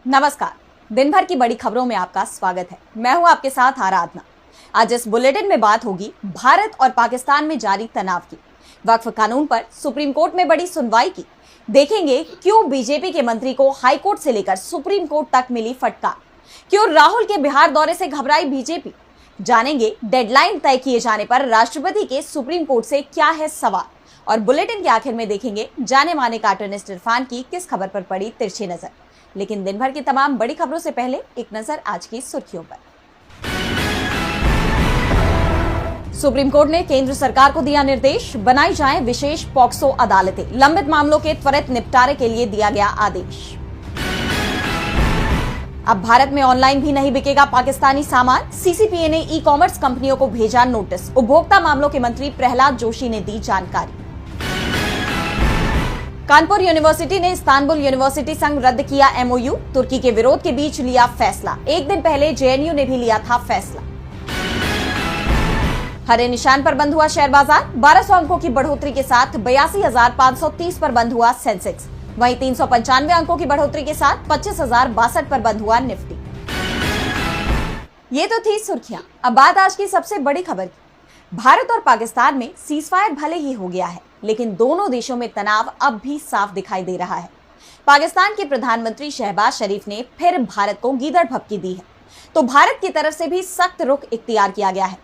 नमस्कार। दिन भर की बड़ी खबरों में आपका स्वागत है। मैं हूं आपके साथ आराधना। आज इस बुलेटिन में बात होगी भारत और पाकिस्तान में जारी तनाव की, वक्फ कानून पर सुप्रीम कोर्ट में बड़ी सुनवाई की, देखेंगे क्यों बीजेपी के मंत्री को हाई कोर्ट से लेकर सुप्रीम कोर्ट तक मिली फटकार, क्यों राहुल के बिहार दौरे से घबराई बीजेपी, जानेंगे डेडलाइन तय किए जाने पर राष्ट्रपति के सुप्रीम कोर्ट से क्या है सवाल, और बुलेटिन के आखिर में देखेंगे जाने माने कार्टूनिस्ट इरफान की किस खबर पर पड़ी तिरछी नजर। लेकिन दिन भर की तमाम बड़ी खबरों से पहले एक नजर आज की सुर्खियों पर। सुप्रीम कोर्ट ने केंद्र सरकार को दिया निर्देश, बनाई जाएं विशेष पॉक्सो अदालतें, लंबित मामलों के त्वरित निपटारे के लिए दिया गया आदेश। अब भारत में ऑनलाइन भी नहीं बिकेगा पाकिस्तानी सामान, सीसीपीए ने ई कॉमर्स कंपनियों को भेजा नोटिस, उपभोक्ता मामलों के मंत्री प्रहलाद जोशी ने दी जानकारी। कानपुर यूनिवर्सिटी ने इस्तांबुल यूनिवर्सिटी संग रद्द किया एमओयू, तुर्की के विरोध के बीच लिया फैसला। एक दिन पहले जेएनयू ने भी लिया था फैसला। हरे निशान पर बंद हुआ शेयर बाजार, 1200 अंकों की बढ़ोतरी के साथ 82,530 पर बंद हुआ सेंसेक्स। वहीं 395 अंकों की बढ़ोतरी के साथ 25,062 पर बंद हुआ निफ्टी। ये तो थी सुर्खियां। अब बात आज की सबसे बड़ी खबर की। भारत और पाकिस्तान में सीजफायर भले ही हो गया है, लेकिन दोनों देशों में तनाव अब भी साफ दिखाई दे रहा है। पाकिस्तान के प्रधानमंत्री शहबाज शरीफ ने फिर भारत को गीदड़ भपकी दी है, तो भारत की तरफ से भी सख्त रुख इख्तियार किया गया है।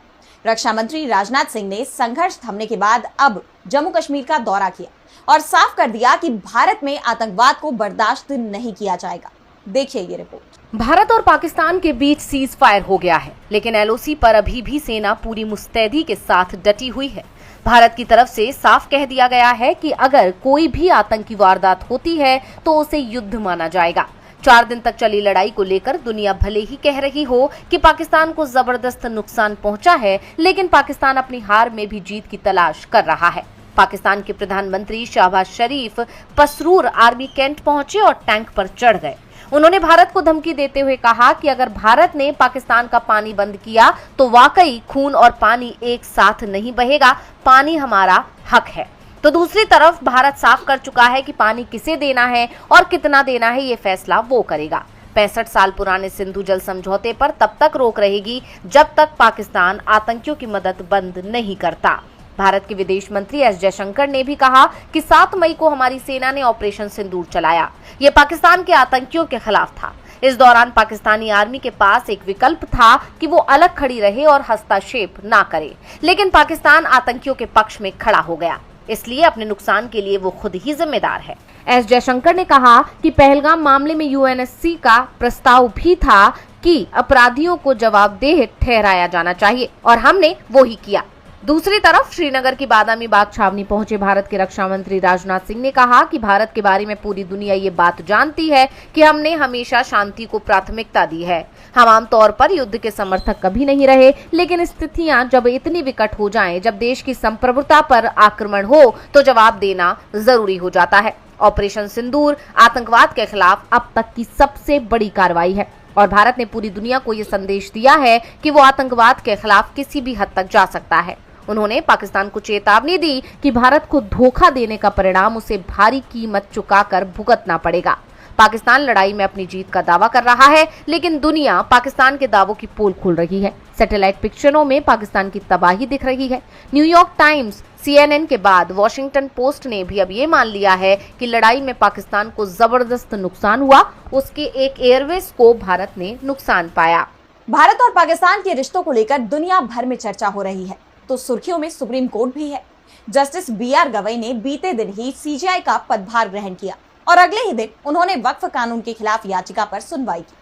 रक्षा मंत्री राजनाथ सिंह ने संघर्ष थमने के बाद अब जम्मू कश्मीर का दौरा किया और साफ कर दिया कि भारत में आतंकवाद को बर्दाश्त नहीं किया जाएगा। देखिए ये रिपोर्ट। भारत और पाकिस्तान के बीच सीज फायर हो गया है, लेकिन एलओसी पर अभी भी सेना पूरी मुस्तैदी के साथ डटी हुई है। भारत की तरफ से साफ कह दिया गया है कि अगर कोई भी आतंकी वारदात होती है तो उसे युद्ध माना जाएगा। 4 दिन तक चली लड़ाई को लेकर दुनिया भले ही कह रही हो कि पाकिस्तान को जबरदस्त नुकसान पहुंचा है, लेकिन पाकिस्तान अपनी हार में भी जीत की तलाश कर रहा है। पाकिस्तान के प्रधानमंत्री शहबाज शरीफ पसरूर आर्मी कैंट पहुंचे और टैंक पर चढ़ गए। उन्होंने भारत को धमकी देते हुए कहा कि अगर भारत ने पाकिस्तान का पानी बंद किया तो वाकई खून और पानी एक साथ नहीं बहेगा, पानी हमारा हक है। तो दूसरी तरफ भारत साफ कर चुका है कि पानी किसे देना है और कितना देना है, ये फैसला वो करेगा। 65 साल पुराने सिंधु जल समझौते पर तब तक रोक रहेगी जब तक पाकिस्तान आतंकियों की मदद बंद नहीं करता। भारत के विदेश मंत्री एस जयशंकर ने भी कहा कि 7 मई को हमारी सेना ने ऑपरेशन सिंदूर चलाया। ये पाकिस्तान के आतंकियों के खिलाफ था। इस दौरान पाकिस्तानी आर्मी के पास एक विकल्प था कि वो अलग खड़ी रहे और हस्तक्षेप ना करे, लेकिन पाकिस्तान आतंकियों के पक्ष में खड़ा हो गया, इसलिए अपने नुकसान के लिए वो खुद ही जिम्मेदार है। एस जयशंकर ने कहा कि पहलगाम मामले में यूएनएससी का प्रस्ताव भी था कि अपराधियों को जवाबदेह ठहराया जाना चाहिए और हमने वो ही किया। दूसरी तरफ श्रीनगर की बादामी बाग छावनी पहुंचे भारत के रक्षा मंत्री राजनाथ सिंह ने कहा कि भारत के बारे में पूरी दुनिया ये बात जानती है कि हमने हमेशा शांति को प्राथमिकता दी है। हम आमतौर पर युद्ध के समर्थक कभी नहीं रहे, लेकिन स्थितियां जब इतनी विकट हो जाएं, जब देश की संप्रभुता पर आक्रमण हो, तो जवाब देना जरूरी हो जाता है। ऑपरेशन सिंदूर आतंकवाद के खिलाफ अब तक की सबसे बड़ी कार्रवाई है और भारत ने पूरी दुनिया को ये संदेश दिया है कि वो आतंकवाद के खिलाफ किसी भी हद तक जा सकता है। उन्होंने पाकिस्तान को चेतावनी दी कि भारत को धोखा देने का परिणाम उसे भारी कीमत चुकाकर भुगतना पड़ेगा। पाकिस्तान लड़ाई में अपनी जीत का दावा कर रहा है, लेकिन दुनिया पाकिस्तान के दावों की पोल खोल रही है। सैटेलाइट पिक्चरों में पाकिस्तान की तबाही दिख रही है। न्यूयॉर्क टाइम्स, CNN के बाद वॉशिंगटन पोस्ट ने भी अब ये मान लिया है कि लड़ाई में पाकिस्तान को जबरदस्त नुकसान हुआ, उसके एक एयरवेज को भारत ने नुकसान पाया। भारत और पाकिस्तान के रिश्तों को लेकर दुनिया भर में चर्चा हो रही है, तो सुर्खियों में सुप्रीम कोर्ट भी है। जस्टिस BR गवई ने बीते दिन ही CJI का पदभार ग्रहण किया और अगले ही दिन उन्होंने वक्फ कानून के खिलाफ याचिका पर सुनवाई की।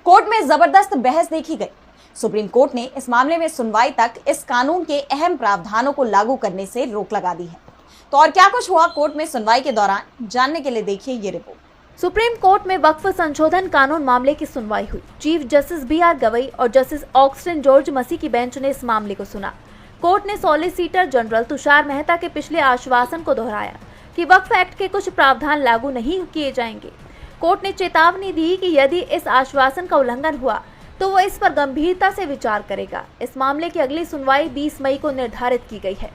कोर्ट में जबरदस्त बहस देखी गई। सुप्रीम कोर्ट ने इस मामले में सुनवाई तक इस कानून के अहम प्रावधानों को लागू करने से रोक लगा दी है। तो और क्या कुछ हुआ कोर्ट में सुनवाई के दौरान, जानने के लिए देखिए ये रिपोर्ट। सुप्रीम कोर्ट में वक्फ संशोधन कानून मामले की सुनवाई हुई। चीफ जस्टिस BR गवई और जस्टिस ऑगस्टिन जॉर्ज मसी की बेंच ने इस मामले को सुना। कोर्ट ने सॉलिसिटर जनरल तुषार मेहता के पिछले आश्वासन को दोहराया कि वक्फ एक्ट के कुछ प्रावधान लागू नहीं किए जाएंगे। कोर्ट ने चेतावनी दी कि यदि इस आश्वासन का उल्लंघन हुआ तो वो इस पर गंभीरता से विचार करेगा। इस मामले की अगली सुनवाई 20 मई को निर्धारित की गई है।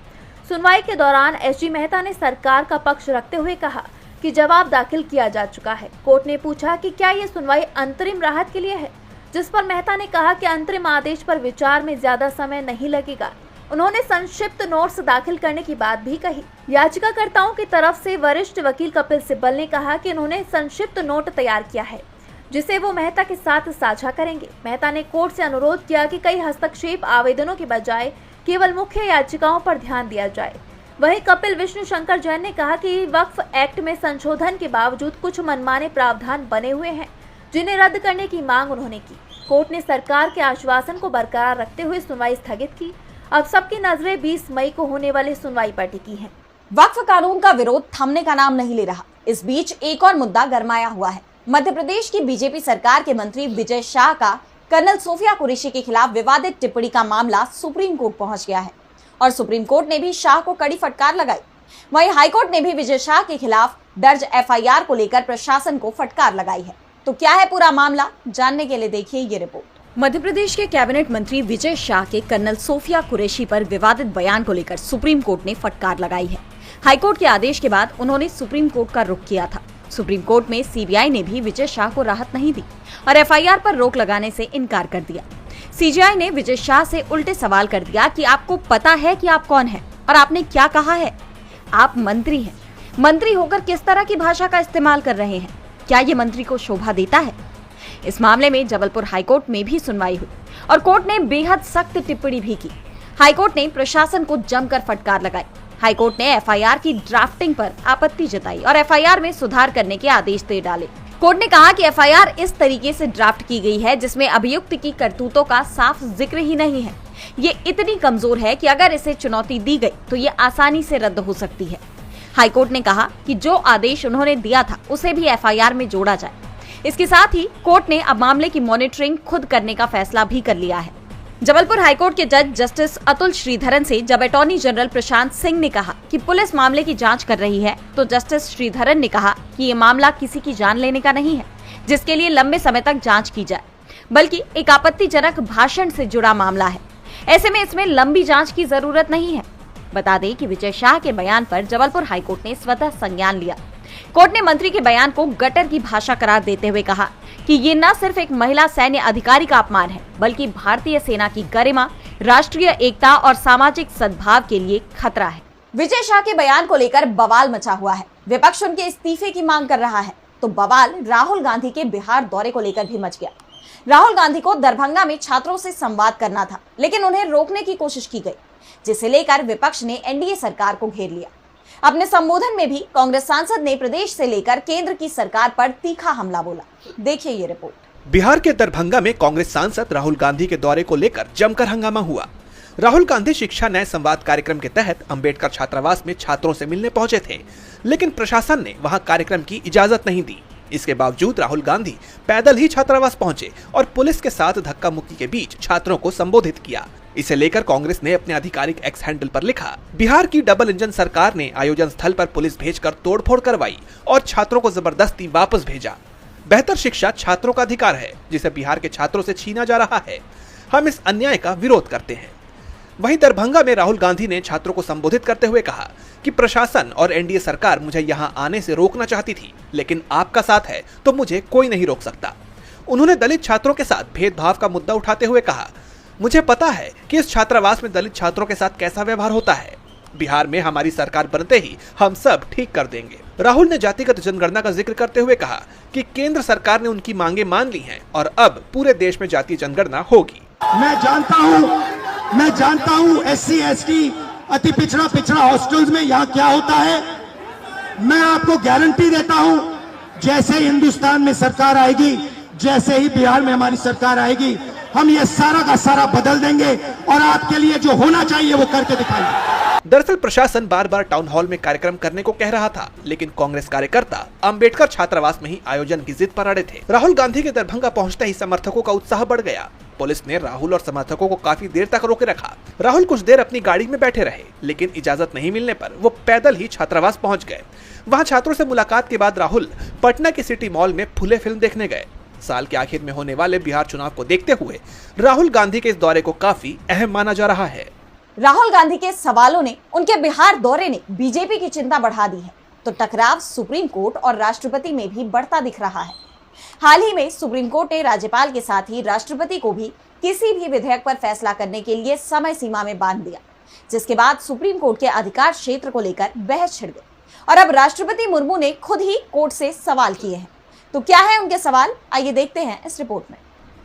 सुनवाई के दौरान SG मेहता ने सरकार का पक्ष रखते हुए कहा कि जवाब दाखिल किया जा चुका है। कोर्ट ने पूछा कि क्या ये सुनवाई अंतरिम राहत के लिए है, जिस पर मेहता ने कहा कि अंतरिम आदेश पर विचार में ज्यादा समय नहीं लगेगा। उन्होंने संक्षिप्त नोट्स दाखिल करने की बात भी कही। याचिकाकर्ताओं की तरफ से वरिष्ठ वकील कपिल सिब्बल ने कहा कि उन्होंने संक्षिप्त नोट तैयार किया है, जिसे वो मेहता के साथ साझा करेंगे। मेहता ने कोर्ट से अनुरोध किया कि कई हस्तक्षेप आवेदनों के बजाय केवल मुख्य याचिकाओं पर ध्यान दिया जाए। वहीं कपिल विष्णु शंकर जैन ने कहा कि वक्फ एक्ट में संशोधन के बावजूद कुछ मनमाने प्रावधान बने हुए हैं, जिन्हें रद्द करने की मांग उन्होंने की। कोर्ट ने सरकार के आश्वासन को बरकरार रखते हुए सुनवाई स्थगित की। अब सबकी नजरें 20 मई को होने वाली सुनवाई पर टिकी हैं। वक्फ कानून का विरोध थमने का नाम नहीं ले रहा। इस बीच एक और मुद्दा गरमाया हुआ है। मध्य प्रदेश की बीजेपी सरकार के मंत्री विजय शाह का कर्नल सोफिया कुरैशी के खिलाफ विवादित टिप्पणी का मामला सुप्रीम कोर्ट पहुंच गया है और सुप्रीम कोर्ट ने भी शाह को कड़ी फटकार लगाई। वहीं हाईकोर्ट ने भी विजय शाह के खिलाफ दर्ज एफआईआर को लेकर प्रशासन को फटकार लगाई है। तो क्या है पूरा मामला, जानने के लिए देखिए ये रिपोर्ट। मध्य प्रदेश के कैबिनेट मंत्री विजय शाह के कर्नल सोफिया कुरैशी पर विवादित बयान को लेकर सुप्रीम कोर्ट ने फटकार लगाई है। हाईकोर्ट के आदेश के बाद उन्होंने सुप्रीम कोर्ट का रुख किया था। सुप्रीम कोर्ट में सीबीआई ने भी विजय शाह को राहत नहीं दी और एफआईआर पर रोक लगाने से इनकार कर दिया। सीबीआई ने विजय शाह से उल्टे सवाल कर दिया कि आपको पता है कि आप कौन हैं और आपने क्या कहा है। आप मंत्री हैं, मंत्री होकर किस तरह की भाषा का इस्तेमाल कर रहे हैं, क्या ये मंत्री को शोभा देता है। इस मामले में जबलपुर हाईकोर्ट में भी सुनवाई हुई और कोर्ट ने बेहद सख्त टिप्पणी भी की। हाईकोर्ट ने प्रशासन को जमकर फटकार लगाई। हाईकोर्ट ने एफआईआर की ड्राफ्टिंग पर आपत्ति जताई और एफआईआर में सुधार करने के आदेश दे डाले। कोर्ट ने कहा कि एफआईआर इस तरीके से ड्राफ्ट की गई है जिसमें अभियुक्त की करतूतों का साफ जिक्र ही नहीं है। ये इतनी कमजोर है कि अगर इसे चुनौती दी गई तो ये आसानी से रद्द हो सकती है। हाईकोर्ट ने कहा कि जो आदेश उन्होंने दिया था उसे भी एफआईआर में जोड़ा जाए। इसके साथ ही कोर्ट ने अब मामले की मॉनिटरिंग खुद करने का फैसला भी कर लिया है। जबलपुर हाईकोर्ट के जज जस्टिस अतुल श्रीधरन से जब अटॉर्नी जनरल प्रशांत सिंह ने कहा कि पुलिस मामले की जांच कर रही है, तो जस्टिस श्रीधरन ने कहा कि ये मामला किसी की जान लेने का नहीं है जिसके लिए लंबे समय तक जांच की जाए, बल्कि एक आपत्तिजनक भाषण से जुड़ा मामला है। ऐसे में इसमें लंबी जांच की जरूरत नहीं है। बता दें कि विजय शाह के बयान पर जबलपुर हाईकोर्ट ने स्वतः संज्ञान लिया। कोर्ट ने मंत्री के बयान को गटर की भाषा करार देते हुए कहा कि ये न सिर्फ एक महिला सैन्य अधिकारी का अपमान है, बल्कि भारतीय सेना की गरिमा, राष्ट्रीय एकता और सामाजिक सद्भाव के लिए खतरा है। विजय शाह के बयान को लेकर बवाल मचा हुआ है। विपक्ष उनके इस्तीफे की मांग कर रहा है, तो बवाल राहुल गांधी के बिहार दौरे को लेकर भी मच गया। राहुल गांधी को दरभंगा में छात्रों से संवाद करना था, लेकिन उन्हें रोकने की कोशिश की गई, जिसे लेकर विपक्ष ने एनडीए सरकार को घेर लिया। अपने संबोधन में भी कांग्रेस सांसद ने प्रदेश से लेकर केंद्र की सरकार पर तीखा हमला बोला। देखिए ये रिपोर्ट। बिहार के दरभंगा में कांग्रेस सांसद राहुल गांधी के दौरे को लेकर जमकर हंगामा हुआ। राहुल गांधी शिक्षा न्याय संवाद कार्यक्रम के तहत अंबेडकर छात्रावास में छात्रों से मिलने पहुंचे थे, लेकिन प्रशासन ने वहां कार्यक्रम की इजाजत नहीं दी। इसके बावजूद राहुल गांधी पैदल ही छात्रावास पहुंचे और पुलिस के साथ धक्का मुक्की के बीच छात्रों को संबोधित किया। इसे लेकर कांग्रेस ने अपने आधिकारिक एक्स हैंडल पर लिखा, बिहार की डबल इंजन सरकार ने आयोजन स्थल पर पुलिस भेजकर तोड़फोड़ करवाई और छात्रों को जबरदस्ती वापस भेजा। बेहतर शिक्षा छात्रों का अधिकार है, जिसे बिहार के छात्रों से छीना जा रहा है। हम इस अन्याय का विरोध करते हैं। वहीं दरभंगा में राहुल गांधी ने छात्रों को संबोधित करते हुए कहा कि प्रशासन और एनडीए सरकार मुझे यहां आने से रोकना चाहती थी, लेकिन आपका साथ है तो मुझे कोई नहीं रोक सकता। उन्होंने दलित छात्रों के साथ भेदभाव का मुद्दा उठाते हुए कहा, मुझे पता है कि इस छात्रावास में दलित छात्रों के साथ कैसा व्यवहार होता है। बिहार में हमारी सरकार बनते ही हम सब ठीक कर देंगे। राहुल ने जातिगत जनगणना का जिक्र करते हुए कहा कि केंद्र सरकार ने उनकी मांगे मान ली हैं और अब पूरे देश में जातीय जनगणना होगी। मैं जानता हूँ SC ST अति पिछड़ा हॉस्टल्स में यहाँ क्या होता है। मैं आपको गारंटी देता हूँ, जैसे हिंदुस्तान में सरकार आएगी, जैसे ही बिहार में हमारी सरकार आएगी, हम ये सारा का सारा बदल देंगे और आपके लिए जो होना चाहिए वो करके दिखाएंगे। दरअसल प्रशासन बार बार टाउन हॉल में कार्यक्रम करने को कह रहा था, लेकिन कांग्रेस कार्यकर्ता अंबेडकर छात्रावास में ही आयोजन की जिद पर अड़े थे। राहुल गांधी के दरभंगा पहुंचते ही समर्थकों का उत्साह बढ़ गया। पुलिस ने राहुल और समर्थकों को काफी देर तक रोके रखा। राहुल कुछ देर अपनी गाड़ी में बैठे रहे, लेकिन इजाजत नहीं मिलने पर वो पैदल ही छात्रावास पहुंच गए। वहां छात्रों से मुलाकात के बाद राहुल पटना के सिटी मॉल में फुले फिल्म देखने गए। साल के आखिर में होने वाले बिहार चुनाव को देखते हुए राहुल गांधी के इस दौरे को काफी अहम माना जा रहा है। राहुल गांधी के सवालों ने, उनके बिहार दौरे ने बीजेपी की चिंता बढ़ा दी है। तो टकराव सुप्रीम कोर्ट और राष्ट्रपति में भी बढ़ता दिख रहा है। हाल ही में सुप्रीम कोर्ट ने राज्यपाल के साथ ही राष्ट्रपति को भी किसी भी विधेयक पर फैसला करने के लिए समय सीमा में बांध दिया, जिसके बाद सुप्रीम कोर्ट के अधिकार क्षेत्र को लेकर बहस छिड़ गई और अब राष्ट्रपति मुर्मू ने खुद ही कोर्ट से सवाल किए हैं। तो क्या है उनके सवाल, आइए देखते हैं इस रिपोर्ट में।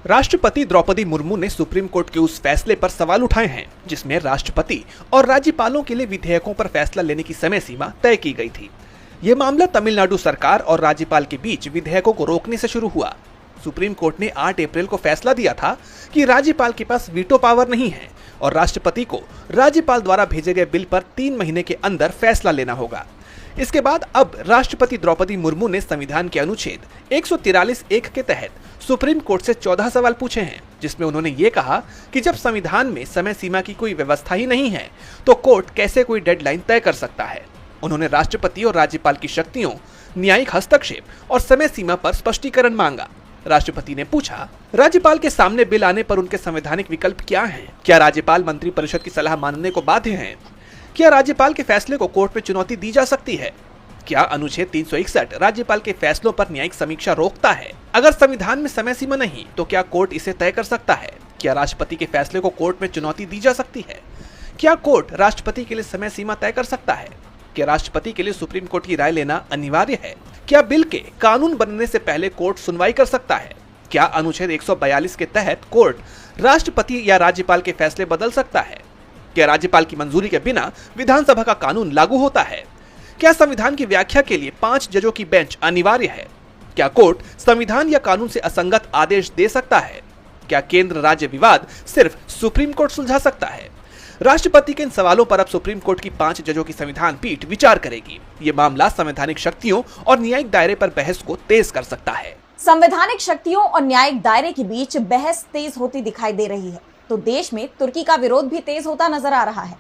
राष्ट्रपति द्रौपदी मुर्मू ने सुप्रीम कोर्ट के उस फैसले पर सवाल उठाए हैं जिसमें राष्ट्रपति और राज्यपालों के लिए विधेयकों पर फैसला लेने की समय सीमा तय की गई थी। ये मामला तमिलनाडु सरकार और राज्यपाल के बीच विधेयकों को रोकने से शुरू हुआ। सुप्रीम कोर्ट ने 8 अप्रैल को फैसला दिया था कि राज्यपाल के पास वीटो पावर नहीं है और राष्ट्रपति को राज्यपाल द्वारा भेजे गए बिल पर 3 महीने के अंदर फैसला लेना होगा। इसके बाद अब राष्ट्रपति द्रौपदी मुर्मू ने संविधान के अनुच्छेद 143(1) के तहत सुप्रीम कोर्ट से 14 सवाल पूछे हैं, जिसमें उन्होंने ये कहा कि जब संविधान में समय सीमा की कोई व्यवस्था ही नहीं है तो कोर्ट कैसे कोई डेडलाइन तय कर सकता है। उन्होंने राष्ट्रपति और राज्यपाल की शक्तियों, न्यायिक हस्तक्षेप और समय सीमा पर स्पष्टीकरण मांगा। राष्ट्रपति ने पूछा, राज्यपाल के सामने बिल आने पर उनके संवैधानिक विकल्प क्या हैं? क्या राज्यपाल मंत्रिपरिषद की सलाह मानने को बाध्य हैं? क्या राज्यपाल के फैसले को कोर्ट में चुनौती दी जा सकती है? क्या अनुच्छेद 361 राज्यपाल के फैसलों पर न्यायिक समीक्षा रोकता है? अगर संविधान में समय सीमा नहीं तो क्या कोर्ट इसे तय कर सकता है? क्या राष्ट्रपति के फैसले को कोर्ट में चुनौती दी जा सकती है? क्या कोर्ट राष्ट्रपति के लिए समय सीमा तय कर सकता है? क्या राष्ट्रपति के लिए सुप्रीम कोर्ट की राय लेना अनिवार्य है? क्या बिल के कानून बनने से पहले कोर्ट सुनवाई कर सकता है? क्या अनुच्छेद 142 के तहत कोर्ट राष्ट्रपति या राज्यपाल के फैसले बदल सकता है? क्या राज्यपाल की मंजूरी के बिना विधानसभा का कानून लागू होता है? क्या संविधान की व्याख्या के लिए 5 जजों की बेंच अनिवार्य है? क्या कोर्ट संविधान या कानून से असंगत आदेश दे सकता है? क्या केंद्र राज्य विवाद सिर्फ सुप्रीम कोर्ट सुलझा सकता है? राष्ट्रपति के इन सवालों पर अब सुप्रीम कोर्ट की 5 जजों की संविधान पीठ विचार करेगी। ये मामला संवैधानिक शक्तियों और न्यायिक दायरे पर बहस को तेज कर सकता है। संवैधानिक शक्तियों और न्यायिक दायरे के बीच बहस तेज होती दिखाई दे रही है तो देश में तुर्की का विरोध भी तेज होता नजर आ रहा है।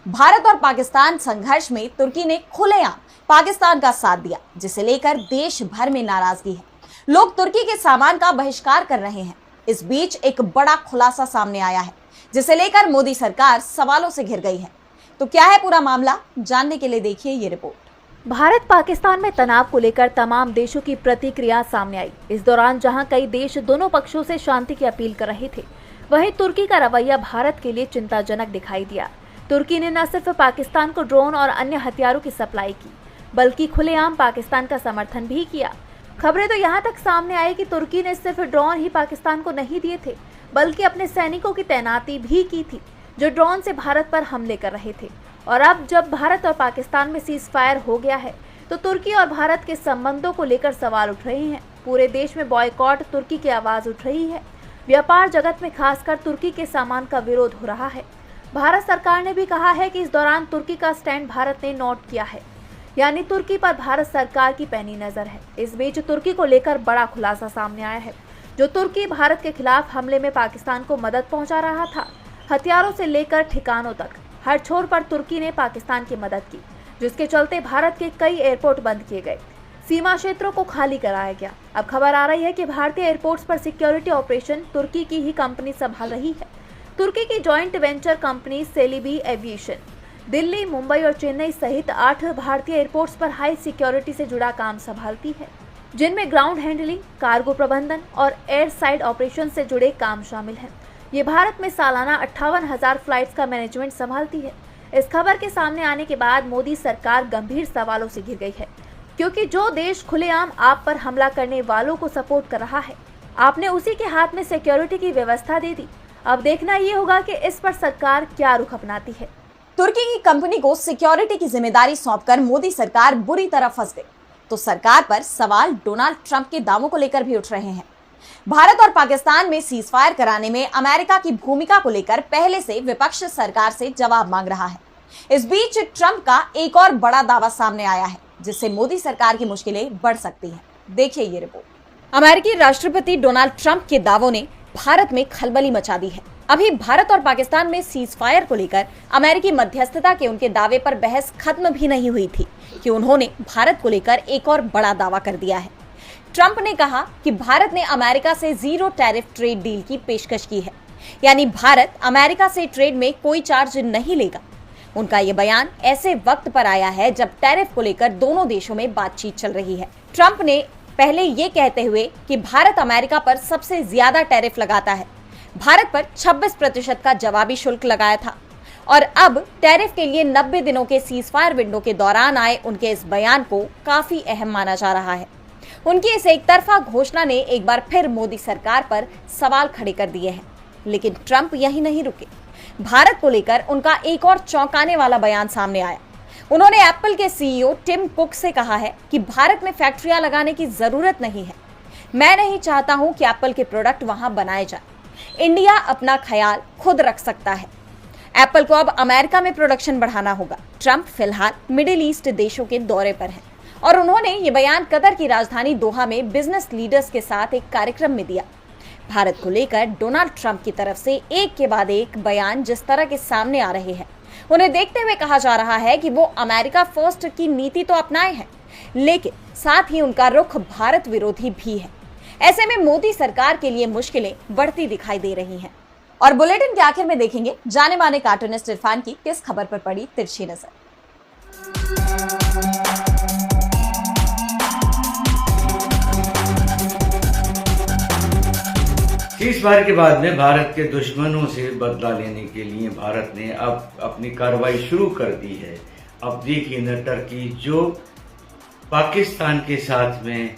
भारत और पाकिस्तान संघर्ष में तुर्की ने खुलेआम पाकिस्तान का साथ दिया, जिसे लेकर देश भर में नाराजगी है। लोग तुर्की के सामान का बहिष्कार कर रहे हैं। इस बीच एक बड़ा खुलासा सामने आया है, जिसे लेकर मोदी सरकार सवालों से घिर गई है। तो क्या है पूरा मामला, जानने के लिए देखिए ये रिपोर्ट। भारत पाकिस्तान में तनाव को लेकर तमाम देशों की प्रतिक्रिया सामने आई। इस दौरान जहां कई देश दोनों पक्षों से शांति की अपील कर रहे थे, वहीं तुर्की का रवैया भारत के लिए चिंताजनक दिखाई दिया। तुर्की ने न सिर्फ पाकिस्तान को ड्रोन और अन्य हथियारों की सप्लाई की, बल्कि खुलेआम पाकिस्तान का समर्थन भी किया। खबरें तो यहाँ तक सामने आई कि तुर्की ने सिर्फ ड्रोन ही पाकिस्तान को नहीं दिए थे, बल्कि अपने सैनिकों की तैनाती भी की थी, जो ड्रोन से भारत पर हमले कर रहे थे। और अब जब भारत और पाकिस्तान में सीज फायर हो गया है, तो तुर्की और भारत के संबंधों को लेकर सवाल उठ रहे हैं। पूरे देश में बॉयकॉट तुर्की की आवाज उठ रही है। व्यापार जगत में खासकर तुर्की के सामान का विरोध हो रहा है। भारत सरकार ने भी कहा है कि इस दौरान तुर्की का स्टैंड भारत ने नोट किया है, यानी तुर्की पर भारत सरकार की पैनी नजर है। इस बीच तुर्की को लेकर बड़ा खुलासा सामने आया है। जो तुर्की भारत के खिलाफ हमले में पाकिस्तान को मदद पहुंचा रहा था, हथियारों से लेकर ठिकानों तक हर छोर पर तुर्की ने पाकिस्तान की मदद की, जिसके चलते भारत के कई एयरपोर्ट बंद किए गए, सीमा क्षेत्रों को खाली कराया गया। अब खबर आ रही है कि भारतीय एयरपोर्ट्स पर सिक्योरिटी ऑपरेशन तुर्की की ही कंपनी संभाल रही है। तुर्की की joint venture company Celebi Aviation Delhi, Mumbai और चेन्नई सहित 8 भारतीय एयरपोर्ट्स पर हाई सिक्योरिटी से जुड़ा काम संभालती है, जिनमें ग्राउंड हैंडलिंग, कार्गो प्रबंधन और एयर साइड ऑपरेशन से जुड़े काम शामिल हैं। ये भारत में सालाना 58,000 फ्लाइट्स का मैनेजमेंट संभालती है। इस खबर के सामने आने के बाद मोदी सरकार गंभीर सवालों से घिर गई है, क्योंकि जो देश खुलेआम आप पर हमला करने वालों को सपोर्ट कर रहा है, आपने उसी के हाथ में सिक्योरिटी की व्यवस्था दे दी। अब देखना ये होगा कि इस पर सरकार क्या रुख अपनाती है। तुर्की की कंपनी को सिक्योरिटी की जिम्मेदारी सौंपकर मोदी सरकार बुरी तरह फंस गई, तो सरकार पर सवाल डोनाल्ड ट्रंप के दावों को लेकर भी उठ रहे हैं। भारत और पाकिस्तान में सीज फायर कराने में अमेरिका की भूमिका को लेकर पहले से विपक्ष सरकार से जवाब मांग रहा है। इस बीच ट्रंप का एक और बड़ा दावा सामने आया है, जिससे मोदी सरकार की मुश्किलें बढ़ सकती हैं। देखिए ये रिपोर्ट। अमेरिकी राष्ट्रपति डोनाल्ड ट्रंप के दावों ने भारत में खलबली मचा दी है। अभी भारत और पाकिस्तान में सीज फायर को लेकर अमेरिकी मध्यस्थता के उनके दावे पर बहस खत्म भी नहीं हुई थी कि उन्होंने भारत को लेकर एक और बड़ा दावा कर दिया है। ट्रंप ने कहा कि भारत ने अमेरिका से जीरो टैरिफ ट्रेड डील की पेशकश की है, यानी भारत अमेरिका से ट्रेड में कोई चार्ज नहीं लेगा। उनका ये बयान ऐसे वक्त पर आया है जब टैरिफ को लेकर दोनों देशों में बातचीत चल रही है। ट्रंप ने पहले ये कहते हुए कि भारत अमेरिका पर सबसे ज्यादा टैरिफ लगाता है, भारत पर 26% का जवाबी शुल्क लगाया था और अब टैरिफ के लिए 90 दिनों के सीजफायर विंडो के दौरान आए उनके इस बयान को काफी अहम माना जा रहा है। उनकी इस एक तरफा घोषणा ने एक बार फिर मोदी सरकार पर सवाल खड़े कर दिए हैं। लेकिन ट्रंप यहीं नहीं रुके। भारत को लेकर उनका एक और चौंकाने वाला बयान सामने आया। उन्होंने एप्पल के सीईओ टिम कुक से कहा है कि भारत में फैक्ट्रियां लगाने की जरूरत नहीं है। मैं नहीं चाहता हूं कि एप्पल के प्रोडक्ट वहां बनाए जाए। इंडिया अपना ख्याल खुद रख सकता है। एप्पल को अब अमेरिका में प्रोडक्शन बढ़ाना होगा। ट्रंप फिलहाल मिडिल ईस्ट देशों के दौरे पर हैं और उन्होंने ये बयान कतर की राजधानी दोहा में बिजनेस लीडर्स के साथ एक कार्यक्रम में दिया। भारत को लेकर डोनाल्ड ट्रंप की तरफ से एक के बाद एक बयान जिस तरह के सामने आ रहे हैं, उन्हें देखते हुए कहा जा रहा है कि वो अमेरिका फर्स्ट की नीति तो अपनाए हैं, लेकिन साथ ही उनका रुख भारत विरोधी भी है। ऐसे में मोदी सरकार के लिए मुश्किलें बढ़ती दिखाई दे रही हैं। और बुलेटिन के आखिर में देखेंगे जाने माने कार्टूनिस्ट इरफान की किस खबर पर पड़ी तिरछी नजर। सीज़फायर के बाद में भारत के दुश्मनों से बदला लेने के लिए भारत ने अब अपनी कार्रवाई शुरू कर दी है। अब देखिए न, टर्की जो पाकिस्तान के साथ में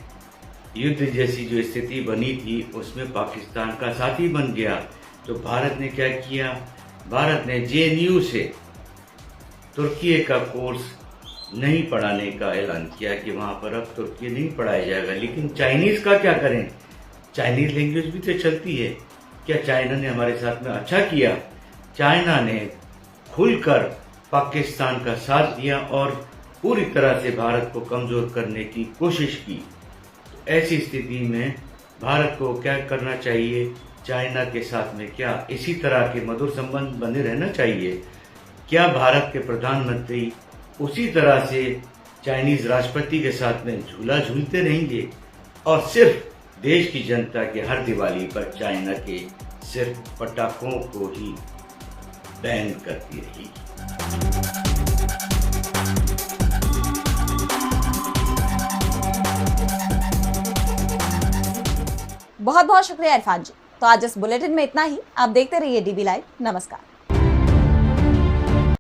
युद्ध जैसी जो स्थिति बनी थी उसमें पाकिस्तान का साथी बन गया। तो भारत ने क्या किया, भारत ने जेएनयू से तुर्की का कोर्स नहीं पढ़ाने का ऐलान किया कि वहाँ पर अब तुर्की नहीं पढ़ाया जाएगा। लेकिन चाइनीज़ का क्या करें, चाइनीज लैंग्वेज भी तो चलती है। क्या चाइना ने हमारे साथ में अच्छा किया? चाइना ने खुलकर पाकिस्तान का साथ दिया और पूरी तरह से भारत को कमजोर करने की कोशिश की। तो ऐसी स्थिति में भारत को क्या करना चाहिए? चाइना के साथ में क्या इसी तरह के मधुर संबंध बने रहना चाहिए? क्या भारत के प्रधानमंत्री उसी तरह से चाइनीज राष्ट्रपति के साथ में झूला झूलते रहेंगे और सिर्फ देश की जनता के हर दिवाली पर चाइना के सिर्फ पटाखों को ही बैन करती रही? बहुत बहुत शुक्रिया इरफान जी। तो आज इस बुलेटिन में इतना ही। आप देखते रहिए डीबी लाइव। नमस्कार।